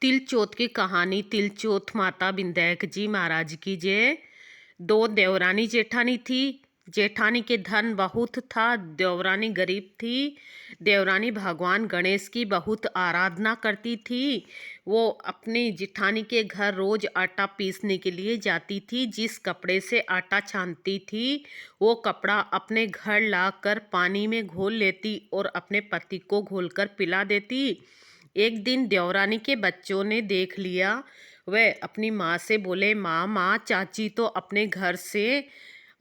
तिलचोत की कहानी। तिलचोत माता विंध्याक जी महाराज की जय। दो देवरानी जेठानी थी। जेठानी के धन बहुत था, देवरानी गरीब थी। देवरानी भगवान गणेश की बहुत आराधना करती थी। वो अपनी जेठानी के घर रोज आटा पीसने के लिए जाती थी। जिस कपड़े से आटा छानती थी वो कपड़ा अपने घर लाकर पानी में घोल लेती और अपने पति को घोलकर पिला देती। एक दिन देवरानी के बच्चों ने देख लिया। वह अपनी माँ से बोले, माँ चाची तो अपने घर से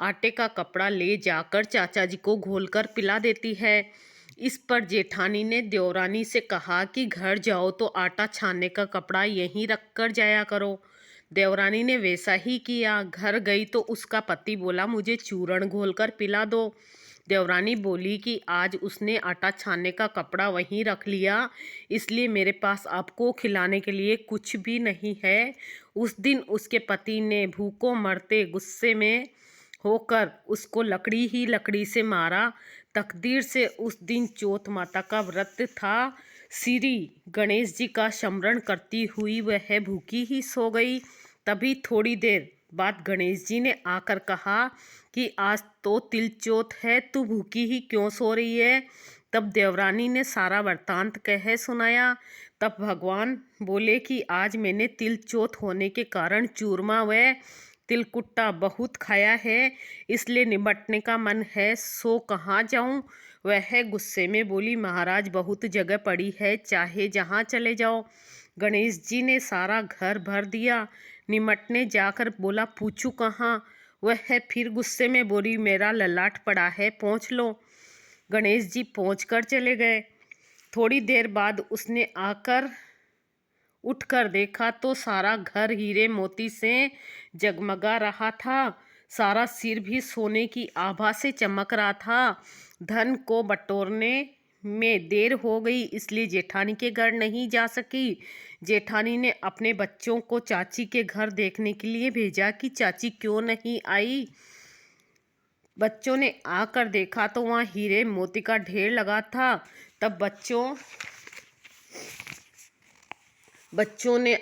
आटे का कपड़ा ले जाकर चाचा जी को घोलकर पिला देती है। इस पर जेठानी ने देवरानी से कहा कि घर जाओ तो आटा छानने का कपड़ा यहीं रख कर जाया करो। देवरानी ने वैसा ही किया। घर गई तो उसका पति बोला, मुझे चूरण घोलकर पिला दो। देवरानी बोली कि आज उसने आटा छानने का कपड़ा वहीं रख लिया, इसलिए मेरे पास आपको खिलाने के लिए कुछ भी नहीं है। उस दिन उसके पति ने भूखों मरते गुस्से में होकर उसको लकड़ी ही लकड़ी से मारा। तकदीर से उस दिन चौथ माता का व्रत था। श्री गणेश जी का स्मरण करती हुई वह भूखी ही सो गई। तभी थोड़ी देर बाद गणेश जी ने आकर कहा कि आज तो तिलचोत है, तू भूखी ही क्यों सो रही है। तब देवरानी ने सारा वृत्तांत कह सुनाया। तब भगवान बोले कि आज मैंने तिलचोत होने के कारण चूरमा व तिलकुट्टा बहुत खाया है, इसलिए निबटने का मन है, सो कहाँ जाऊं। वह गुस्से में बोली, महाराज बहुत जगह पड़ी है, चाहे जहाँ चले जाओ। गणेश जी ने सारा घर भर दिया। निमटने जाकर बोला, पूछू कहाँ। वह फिर गुस्से में बोली, मेरा ललाट पड़ा है, पहुँच लो। गणेश जी पहुँचकर चले गए। थोड़ी देर बाद उसने आकर उठकर देखा तो सारा घर हीरे मोती से जगमगा रहा था। सारा सिर भी सोने की आभा से चमक रहा था। धन को बटोरने में देर हो गई, इसलिए जेठानी के घर नहीं जा सकी। जेठानी ने अपने बच्चों को चाची के घर देखने के लिए भेजा कि चाची क्यों नहीं आई। बच्चों ने आकर देखा तो वहाँ हीरे मोती का ढेर लगा था। तब बच्चों ने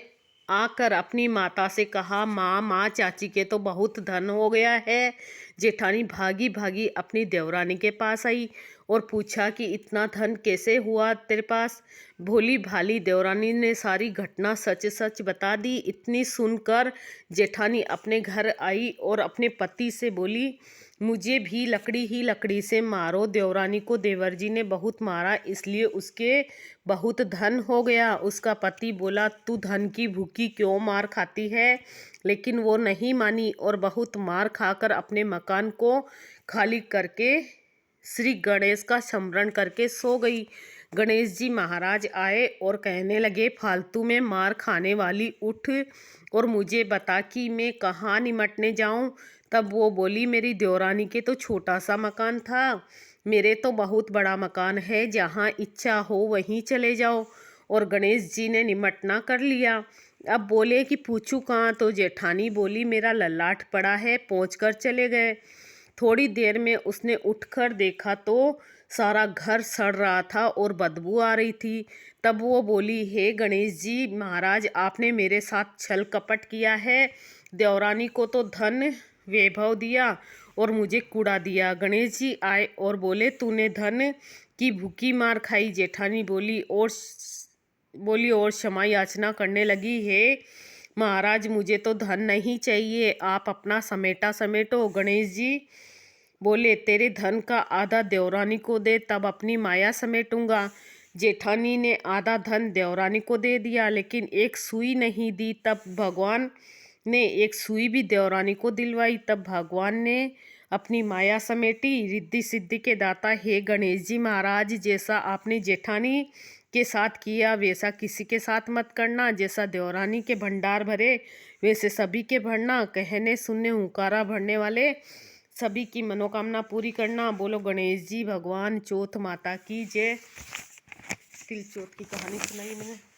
आकर अपनी माता से कहा, माँ चाची के तो बहुत धन हो गया है। जेठानी भागी भागी अपनी देवरानी के पास आई और पूछा कि इतना धन कैसे हुआ तेरे पास। भोली भाली देवरानी ने सारी घटना सच सच बता दी। इतनी सुनकर जेठानी अपने घर आई और अपने पति से बोली, मुझे भी लकड़ी ही लकड़ी से मारो। देवरानी को देवर जी ने बहुत मारा, इसलिए उसके बहुत धन हो गया। उसका पति बोला, तू धन की भूखी क्यों मार खाती है। लेकिन वो नहीं मानी और बहुत मार खाकर अपने मकान को खाली करके श्री गणेश का स्मरण करके सो गई। गणेश जी महाराज आए और कहने लगे, फालतू में मार खाने वाली, उठ और मुझे बता कि मैं कहाँ निमटने जाऊं। तब वो बोली, मेरी देवरानी के तो छोटा सा मकान था, मेरे तो बहुत बड़ा मकान है, जहाँ इच्छा हो वहीं चले जाओ। और गणेश जी ने निमटना कर लिया। अब बोले कि पूछूं कहाँ, तो जेठानी बोली, मेरा ललाट पड़ा है, पहुँच चले गए। थोड़ी देर में उसने उठकर देखा तो सारा घर सड़ रहा था और बदबू आ रही थी। तब वो बोली, हे गणेश जी महाराज, आपने मेरे साथ छल कपट किया है। देवरानी को तो धन वैभव दिया और मुझे कूड़ा दिया। गणेश जी आए और बोले, तूने धन की भूखी मार खाई। जेठानी बोली और क्षमा याचना करने लगी, हे महाराज, मुझे तो धन नहीं चाहिए, आप अपना समेटा समेटो। गणेश जी बोले, तेरे धन का आधा देवरानी को दे, तब अपनी माया समेटूंगा। जेठानी ने आधा धन देवरानी को दे दिया, लेकिन एक सुई नहीं दी। तब भगवान ने एक सुई भी देवरानी को दिलवाई। तब भगवान ने अपनी माया समेटी। रिद्धि सिद्धि के दाता हे गणेश जी महाराज, जैसा आपने जेठानी के साथ किया वैसा किसी के साथ मत करना। जैसा देवरानी के भंडार भरे वैसे सभी के भरना। कहने सुनने हुंकारा भरने वाले सभी की मनोकामना पूरी करना। बोलो गणेश जी भगवान, चौथ माता की जय। तिलचोट की कहानी सुनाई मैंने।